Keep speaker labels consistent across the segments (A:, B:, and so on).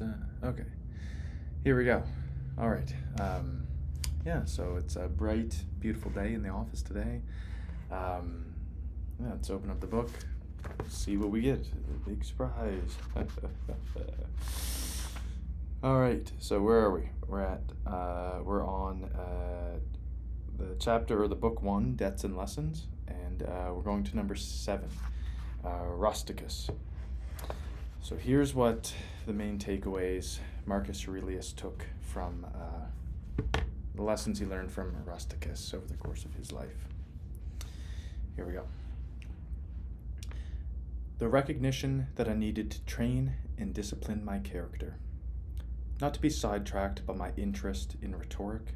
A: Okay, here we go. All right. So it's a bright, beautiful day in the office today. Um, let's open up the book, see what we get. A big surprise. All right. So where are we? We're on the chapter or the book one, Debts and Lessons, and we're going to number 7, Rusticus. So here's what the main takeaways Marcus Aurelius took from the lessons he learned from Rusticus over the course of his life. Here we go. The recognition that I needed to train and discipline my character, not to be sidetracked by my interest in rhetoric,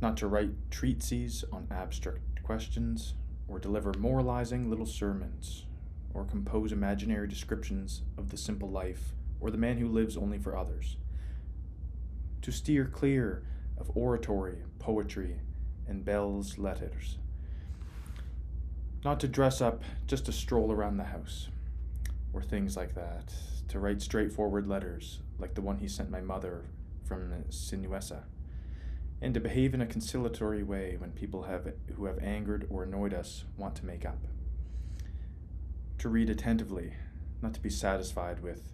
A: not to write treatises on abstract questions, or deliver moralizing little sermons, or compose imaginary descriptions of the simple life or the man who lives only for others. To steer clear of oratory, poetry, and belles lettres. Not to dress up just to stroll around the house, or things like that. To write straightforward letters, like the one he sent my mother from Sinuessa. And to behave in a conciliatory way when people who have angered or annoyed us want to make up. To read attentively, not to be satisfied with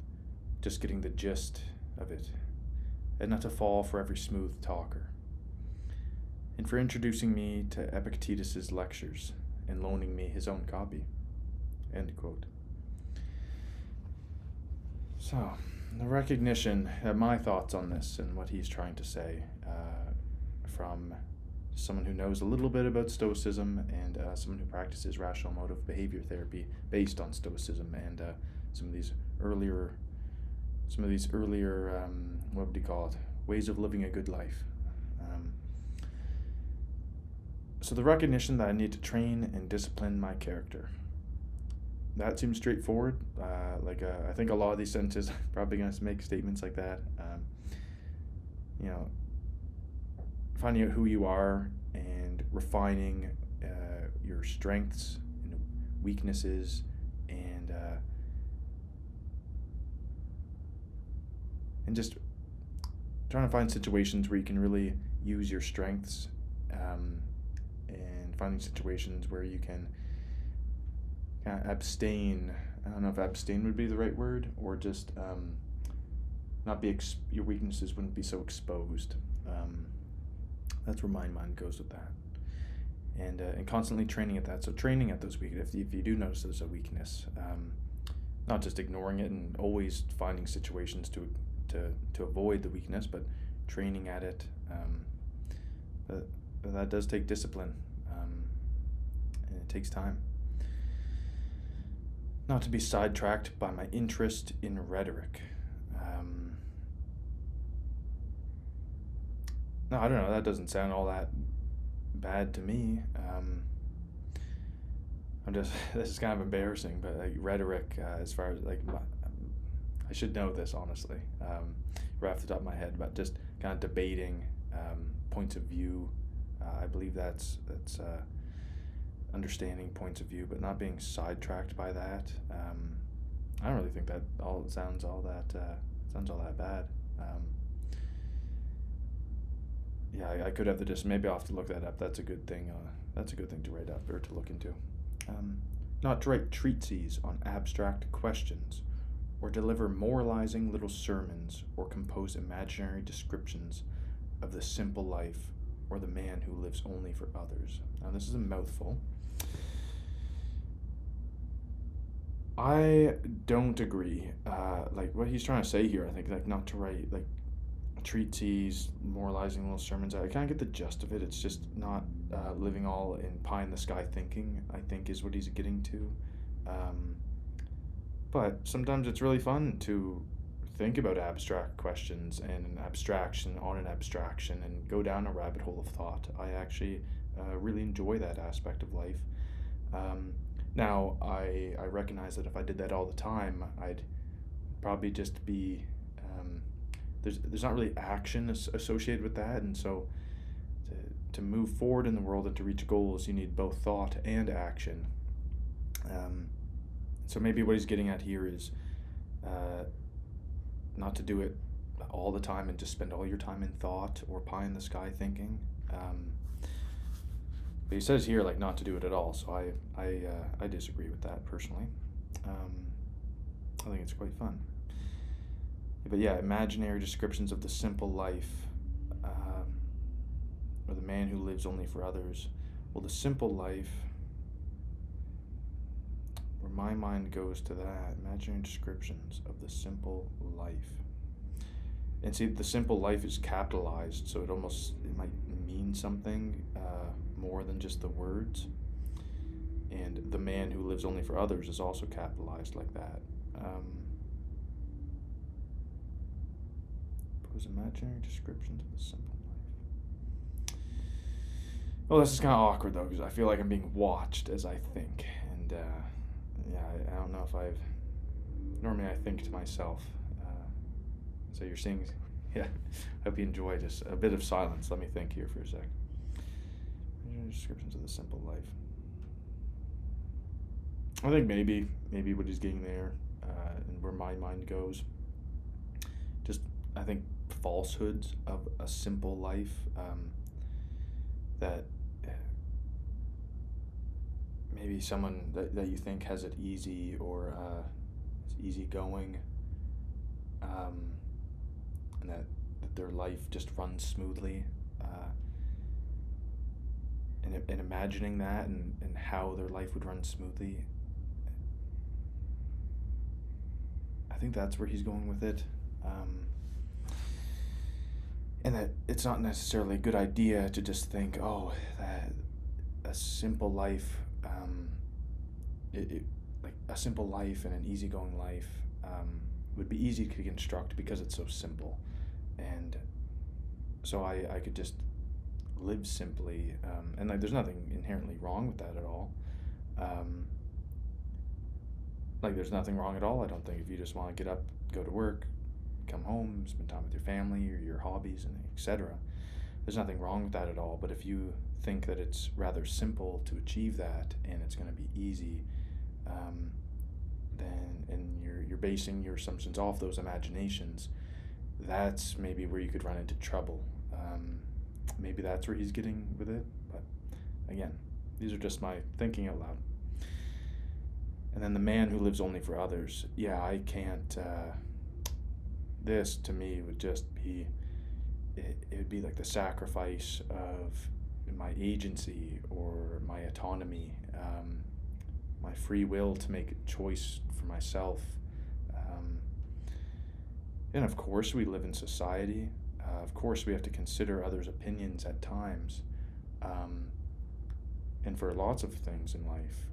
A: just getting the gist of it, and not to fall for every smooth talker. And for introducing me to Epictetus's lectures and loaning me his own copy. End quote. So, the recognition, my thoughts on this and what he's trying to say from someone who knows a little bit about Stoicism and someone who practices rational motive behavior therapy based on Stoicism and some of these earlier what would you call it, ways of living a good life. So the recognition that I need to train and discipline my character. That seems straightforward. I think a lot of these sentences are probably going to make statements like that. Finding out who you are and refining your strengths and weaknesses and just trying to find situations where you can really use your strengths and finding situations where you can kind of abstain. I don't know if abstain would be the right word, or just not be your weaknesses wouldn't be so exposed. That's where my mind goes with that, and constantly training at that. So training at those weaknesses. If you do notice there's a weakness, not just ignoring it and always finding situations to avoid the weakness, but training at it. But that does take discipline, and it takes time. Not to be sidetracked by my interest in rhetoric. No, I don't know. That doesn't sound all that bad to me. This is kind of embarrassing, but rhetoric, as far as I should know this honestly, right off the top of my head, but just kind of debating points of view. I believe that's understanding points of view, but not being sidetracked by that. I don't really think that sounds all that bad. I could have maybe I'll have to look that up. That's a good thing. That's a good thing to write up or to look into. Not to write treatises on abstract questions, or deliver moralizing little sermons, or compose imaginary descriptions of the simple life or the man who lives only for others. Now this is a mouthful. I don't agree. What he's trying to say here, I think, not to write treatises, moralizing little sermons. I kind of get the gist of it. It's just not living all in pie in the sky thinking, I think, is what he's getting to. But sometimes it's really fun to think about abstract questions and an abstraction on an abstraction and go down a rabbit hole of thought. I actually really enjoy that aspect of life. Now, I recognize that if I did that all the time, I'd probably just be there's not really action associated with that, and so to move forward in the world and to reach goals, you need both thought and action. So maybe what he's getting at here is not to do it all the time and just spend all your time in thought or pie in the sky thinking. But he says here, like, not to do it at all. So I disagree with that personally. I think it's quite fun. But yeah, imaginary descriptions of the simple life, or the man who lives only for others. Well, the simple life, where my mind goes to that, imaginary descriptions of the simple life. And see, the simple life is capitalized, so it might mean something more than just the words. And the man who lives only for others is also capitalized like that. Those imaginary descriptions of the simple life. Well, this is kind of awkward though, because I feel like I'm being watched as I think, and I don't know if normally I think to myself. So you're seeing, yeah. I hope you enjoy just a bit of silence. Let me think here for a sec. Descriptions of the simple life. I think maybe what he's getting there, and where my mind goes. Just, I think, falsehoods of a simple life, that maybe someone that you think has it easy or is easygoing, and that their life just runs smoothly, and imagining that and how their life would run smoothly. I think that's where he's going with it. And that it's not necessarily a good idea to just think, oh, that a simple life, like a simple life and an easygoing life would be easy to construct because it's so simple. And so I could just live simply, and like there's nothing inherently wrong with that at all. Like there's nothing wrong at all, I don't think, if you just want to get up, go to work, come home, spend time with your family or your hobbies, and etc. There's nothing wrong with that at all. But if you think that it's rather simple to achieve that and it's going to be easy, then and you're basing your assumptions off those imaginations, that's maybe where you could run into trouble. Maybe that's where he's getting with it. But again, these are just my thinking out loud. And then the man who lives only for others. Yeah, I can't. This to me would just be, it would be like the sacrifice of my agency or my autonomy, my free will to make a choice for myself. And of course we live in society. Of course we have to consider others' opinions at times, and for lots of things in life.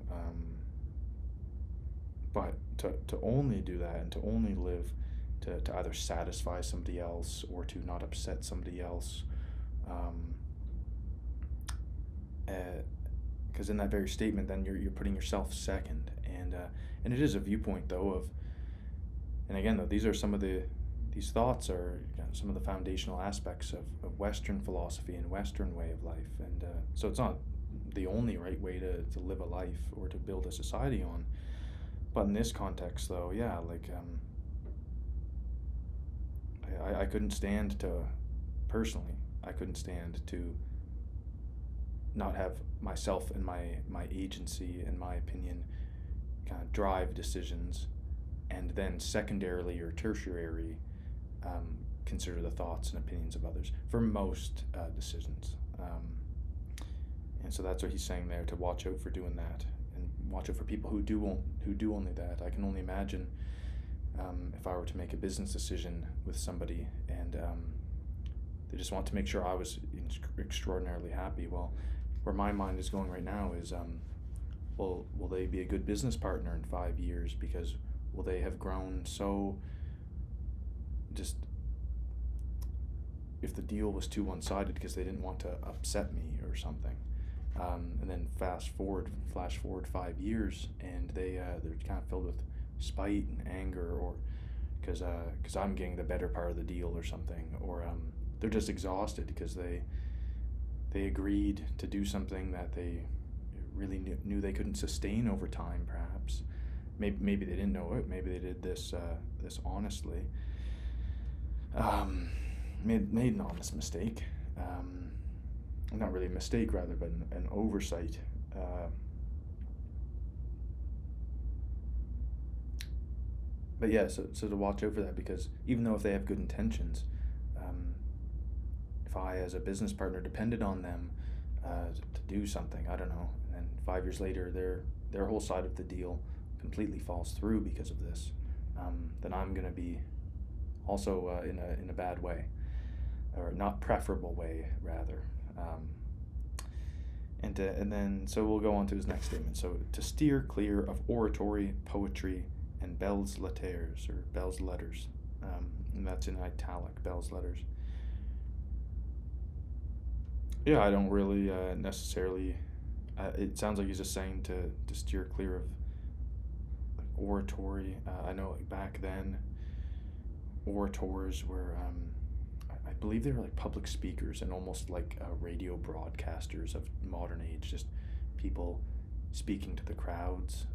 A: But to only do that and to only live to either satisfy somebody else or to not upset somebody else, because in that very statement then you're putting yourself second, and it is a viewpoint though of, and again though, these thoughts are some of the foundational aspects of Western philosophy and Western way of life, and so it's not the only right way to live a life or to build a society on. But in this context though, yeah, like I couldn't stand to, personally, I couldn't stand to not have myself and my agency and my opinion kind of drive decisions, and then secondarily or tertiary consider the thoughts and opinions of others for most decisions. And so that's what he's saying there, to watch out for doing that, and watch out for people who do only that. I can only imagine if I were to make a business decision with somebody and they just want to make sure I was extraordinarily happy. Well, where my mind is going right now is, will they be a good business partner in 5 years? Because will they have grown so, just, if the deal was too one-sided because they didn't want to upset me or something, and then flash forward 5 years and they're kind of filled with spite and anger, or because I'm getting the better part of the deal or something, or they're just exhausted because they agreed to do something that they really knew they couldn't sustain over time. Perhaps maybe they didn't know it, maybe they did this honestly, um, made an honest mistake. Not really a mistake, rather, but an oversight. But yeah, so to watch out for that, because even though if they have good intentions, um, if I, as a business partner, depended on them to do something, I don't know, and then 5 years later, their whole side of the deal completely falls through because of this, then I'm gonna be also in a bad way, or not preferable way, rather. And then so we'll go on to his next statement. So to steer clear of oratory, poetry, and belles lettres, or belles letters, and that's in italic, belles letters. Yeah, I don't really necessarily. It sounds like he's just saying to steer clear of like oratory. I know like back then, orators were. I believe they were like public speakers and almost like radio broadcasters of modern age, just people speaking to the crowds.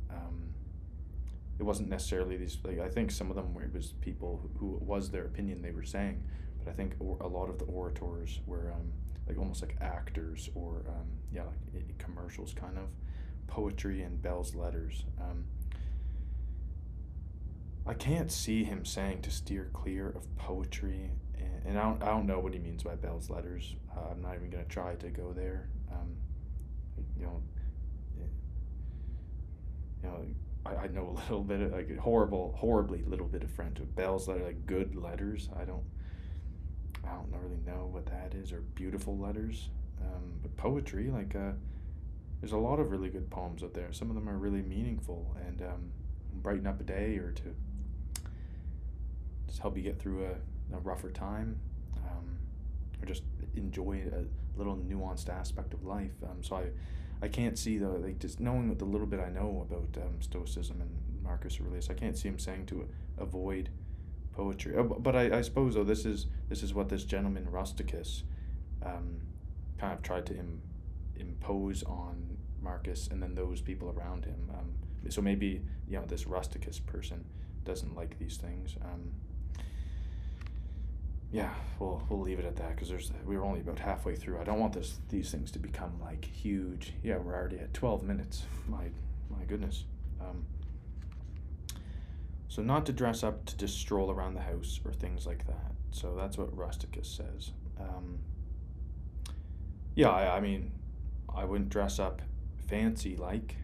A: It wasn't necessarily these, like, I think some of them were, it was people who it was their opinion they were saying, but I think a lot of the orators were like almost like actors, or yeah, like commercials kind of, poetry and belles letters. I can't see him saying to steer clear of poetry, and I don't know what he means by belles letters. I'm not even gonna try to go there. You know, you know, I know a little bit of, like, horribly little bit of French. But belles letters, like good letters. I don't really know what that is, or beautiful letters. But poetry, like, there's a lot of really good poems out there. Some of them are really meaningful and brighten up a day, or to just help you get through a rougher time, or just enjoy a little nuanced aspect of life. So I can't see, though, like, just knowing the little bit I know about Stoicism and Marcus Aurelius, I can't see him saying to avoid poetry. But I suppose, though, this is what this gentleman Rusticus kind of tried to impose on Marcus and then those people around him. So maybe, this Rusticus person doesn't like these things. Yeah, we'll leave it at that, because we were only about halfway through. I don't want these things to become like huge. Yeah, we're already at 12 minutes. My goodness. So not to dress up to just stroll around the house or things like that. So that's what Rusticus says. Yeah, I mean, I wouldn't dress up fancy like.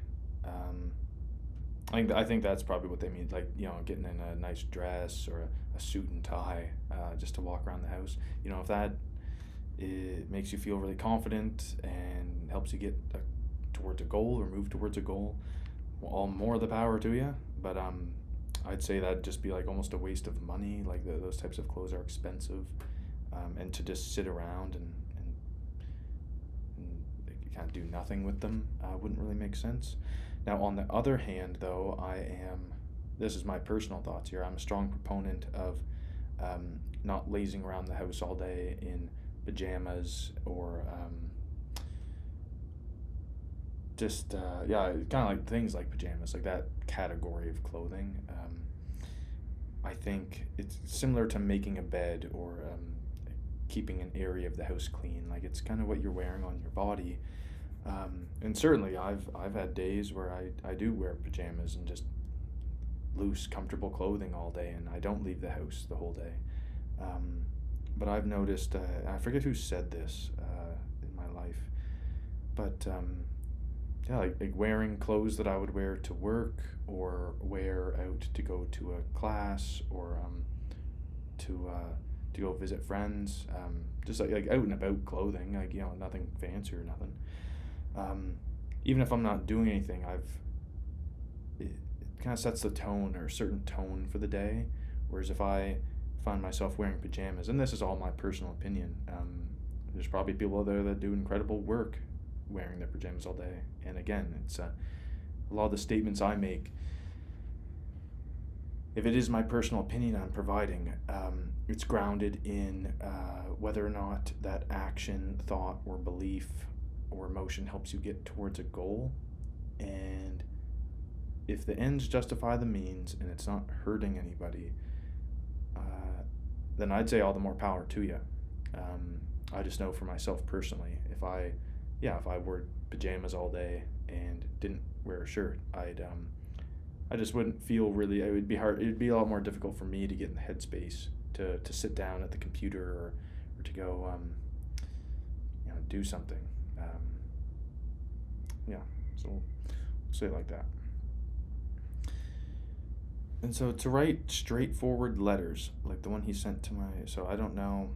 A: I think that's probably what they mean, like, getting in a nice dress or a suit and tie, just to walk around the house. If that it makes you feel really confident and helps you get towards a goal, or move towards a goal, all more the power to you. But I'd say that'd just be like almost a waste of money. Like those types of clothes are expensive, and to just sit around and you can't do nothing with them wouldn't really make sense. Now, on the other hand, though, this is my personal thoughts here, I'm a strong proponent of not lazing around the house all day in pajamas, or just, yeah, kind of like things like pajamas, like that category of clothing. I think it's similar to making a bed, or keeping an area of the house clean. Like, it's kind of what you're wearing on your body. And certainly I've had days where I do wear pajamas and just loose, comfortable clothing all day, and I don't leave the house the whole day. But I've noticed, I forget who said this in my life, but yeah, like wearing clothes that I would wear to work, or wear out to go to a class, or to go visit friends, just like out and about clothing, like, nothing fancy or nothing. Even if I'm not doing anything, it kind of sets the tone, or a certain tone for the day. Whereas if I find myself wearing pajamas, and this is all my personal opinion, there's probably people out there that do incredible work wearing their pajamas all day. And again, it's a lot of the statements I make, if it is my personal opinion I'm providing, it's grounded in whether or not that action, thought, or belief or emotion helps you get towards a goal. And if the ends justify the means and it's not hurting anybody, then I'd say all the more power to you. I just know for myself personally, if I wore pajamas all day and didn't wear a shirt, I just wouldn't feel really. It would be hard. It would be a lot more difficult for me to get in the headspace to sit down at the computer or to go do something. So we'll say it like that. And so to write straightforward letters, like the one he sent to so I don't know,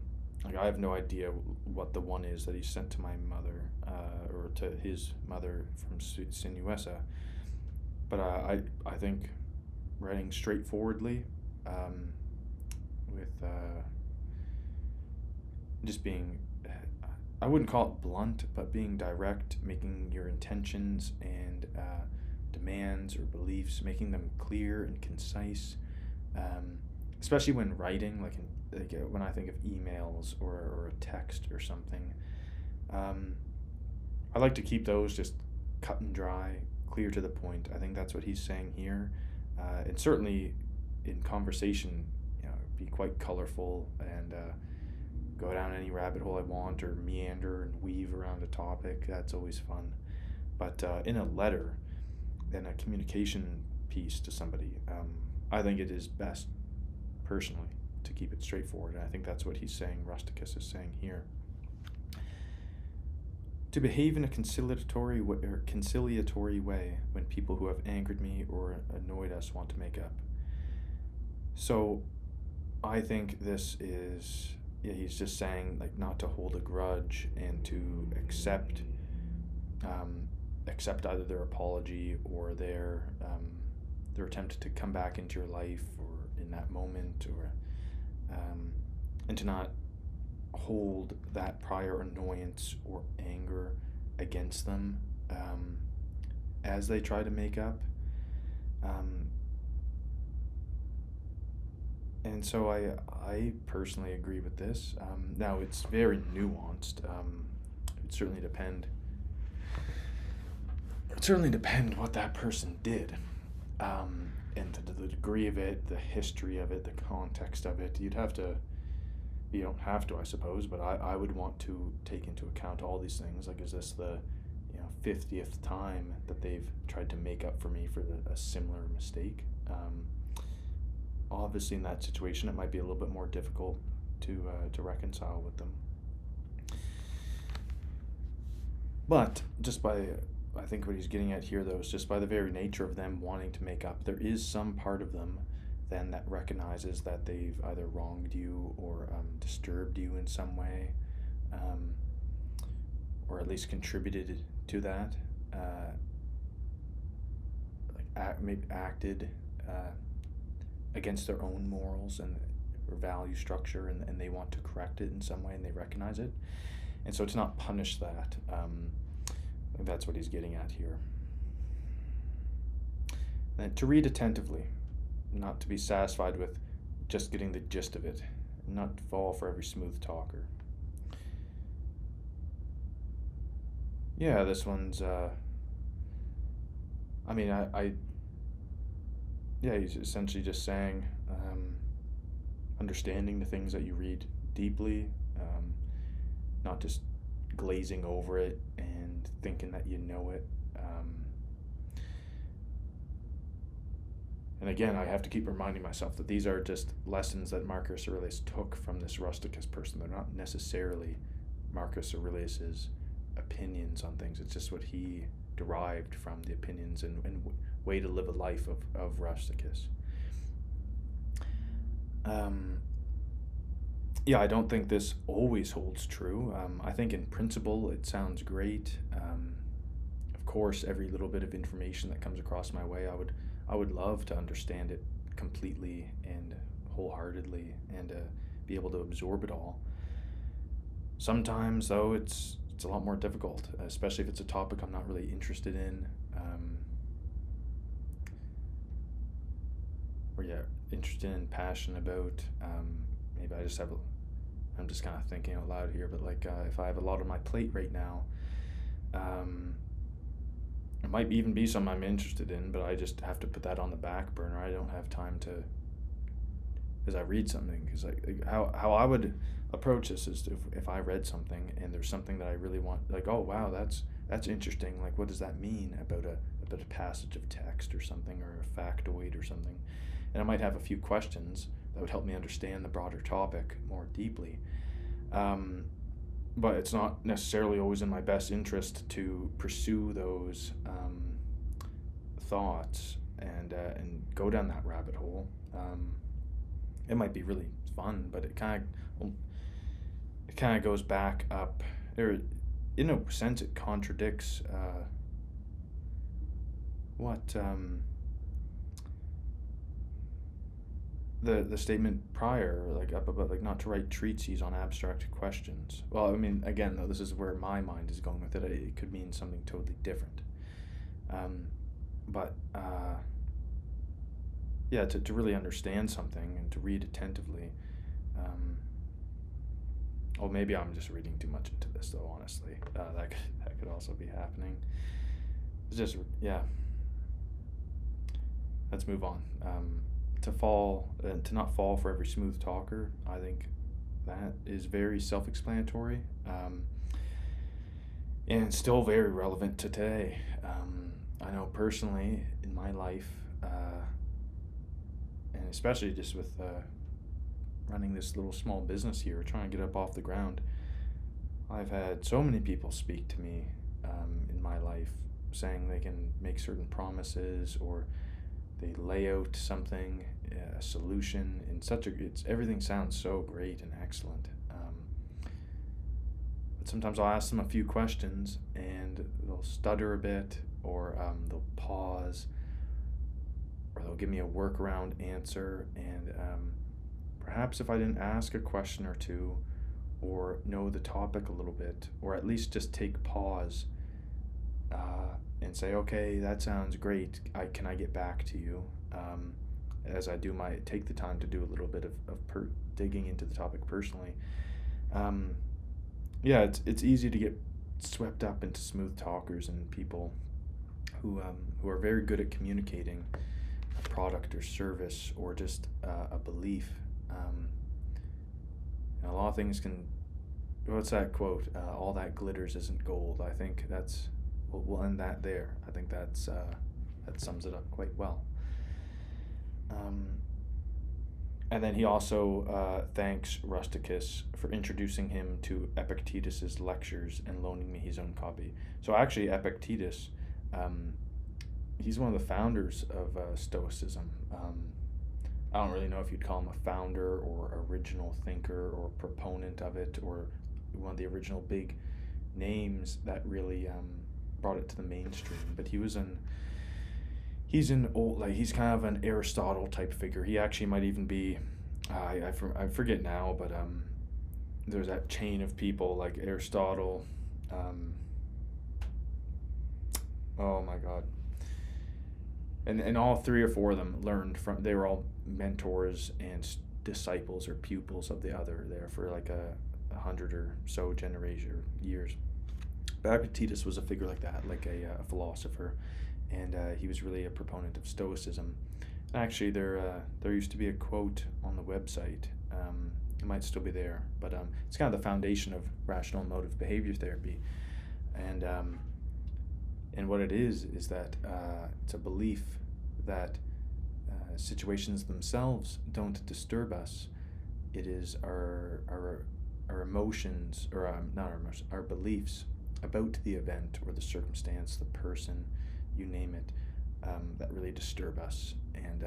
A: like I have no idea what the one is that he sent to my mother, or to his mother from Sinuessa, but I think writing straightforwardly, with just being, I wouldn't call it blunt, but being direct, making your intentions and demands or beliefs, making them clear and concise, especially when writing, like when I think of emails or a text or something. I like to keep those just cut and dry, clear to the point. I think that's what he's saying here, and certainly in conversation, be quite colorful and go down any rabbit hole I want, or meander and weave around a topic. That's always fun. But in a letter, in a communication piece to somebody, I think it is best, personally, to keep it straightforward. And I think that's what he's saying, Rusticus is saying here. To behave in a conciliatory way when people who have angered me or annoyed us want to make up. So I think this is, he's just saying, like, not to hold a grudge and to accept either their apology or their attempt to come back into your life or in that moment, or and to not hold that prior annoyance or anger against them as they try to make up. And so I personally agree with this. Now, it's very nuanced. It certainly depend what that person did, and to the degree of it, the history of it, the context of it. You don't have to, I suppose, but I would want to take into account all these things. Like, is this the 50th time that they've tried to make up for me for a similar mistake? Obviously, in that situation, it might be a little bit more difficult to reconcile with them. But I think what he's getting at here, though, is just by the very nature of them wanting to make up, there is some part of them then that recognizes that they've either wronged you or disturbed you in some way, or at least contributed to that, maybe acted against their own morals or value structure, and they want to correct it in some way, and they recognize it, and so to not punish that. That's what he's getting at here. And to read attentively, not to be satisfied with just getting the gist of it, not to fall for every smooth talker. Yeah, this one's, he's essentially just saying, understanding the things that you read deeply, not just glazing over it and thinking that you know it. And again, I have to keep reminding myself that these are just lessons that Marcus Aurelius took from this Rusticus person. They're not necessarily Marcus Aurelius's opinions on things. It's just what he derived from the opinions and way to live a life of Rusticus. I don't think this always holds true. I think in principle it sounds great. Of course, every little bit of information that comes across my way, I would love to understand it completely and wholeheartedly and be able to absorb it all. Sometimes, though, it's a lot more difficult, especially if it's a topic I'm not really interested in, or interested and passionate about. Maybe I'm just kind of thinking out loud here, but if I have a lot on my plate right now, it might even be something I'm interested in, but I just have to put that on the back burner. I don't have time to as I read something, because how I would approach this is if I read something and there's something that I really want, like, oh wow, that's interesting, like what does that mean about a passage of text or something, or a factoid or something, and I might have a few questions that would help me understand the broader topic more deeply. But it's not necessarily always in my best interest to pursue those thoughts and go down that rabbit hole. It might be really fun, but it kind of goes back up, or in a sense, it contradicts what the statement prior, like up about like not to write treatises on abstract questions. Well, I mean, again, though, this is where my mind is going with it. It could mean something totally different. But yeah, to really understand something and to read attentively. Well, maybe I'm just reading too much into this, though. Honestly, that could also be happening. It's just, yeah. Let's move on. To not fall for every smooth talker, I think that is very self-explanatory, and still very relevant to today. I know personally in my life, and especially just with running this little small business here, trying to get up off the ground, I've had so many people speak to me in my life saying they can make certain promises, or they lay out something, a solution in everything sounds so great and excellent. But sometimes I'll ask them a few questions and they'll stutter a bit, or they'll pause, or they'll give me a workaround answer. And perhaps if I didn't ask a question or two, or know the topic a little bit, or at least just take pause and say, okay, that sounds great. Can I get back to you? As I take the time to do a little bit of digging into the topic personally. Yeah, it's easy to get swept up into smooth talkers and people who are very good at communicating a product or service, or just a belief. And a lot of things can. What's that quote? All that glitters isn't gold. I think we'll end that there. I think that sums it up quite well. And then he also thanks Rusticus for introducing him to Epictetus's lectures and loaning me his own copy. So actually, Epictetus, he's one of the founders of Stoicism. I don't really know if you'd call him a founder or original thinker or proponent of it, or one of the original big names that really brought it to the mainstream. But he's kind of an Aristotle type figure. He actually might even be, I forget now, but there's that chain of people like Aristotle. Oh my God. And all three or four of them they were all mentors and disciples or pupils of the other there for like 100 or so generations or years. But Epictetus was a figure like that, like a philosopher, and he was really a proponent of Stoicism. Actually, there used to be a quote on the website. It might still be there, but it's kind of the foundation of rational emotive behavior therapy, and what it is that it's a belief that situations themselves don't disturb us. It is our emotions, or not our emotions, our beliefs about the event or the circumstance, the person, you name it, that really disturb us and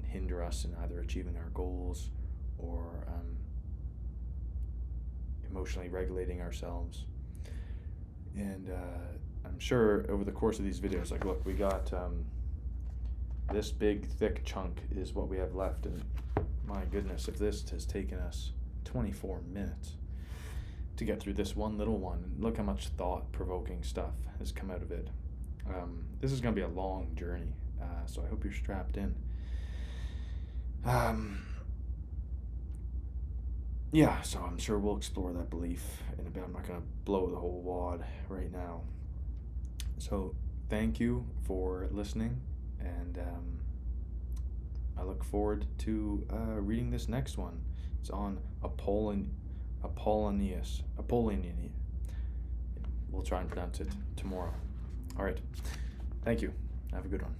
A: hinder us in either achieving our goals or emotionally regulating ourselves. And I'm sure over the course of these videos, like, look, we got this big thick chunk is what we have left, and my goodness, if this has taken us 24 minutes to get through this one little one, look how much thought-provoking stuff has come out of it. This is going to be a long journey, so I hope you're strapped in. Yeah, so I'm sure we'll explore that belief in a bit. I'm not going to blow the whole wad right now. So thank you for listening, and I look forward to reading this next one. It's on Apollonius. We'll try and pronounce it tomorrow. All right. Thank you. Have a good one.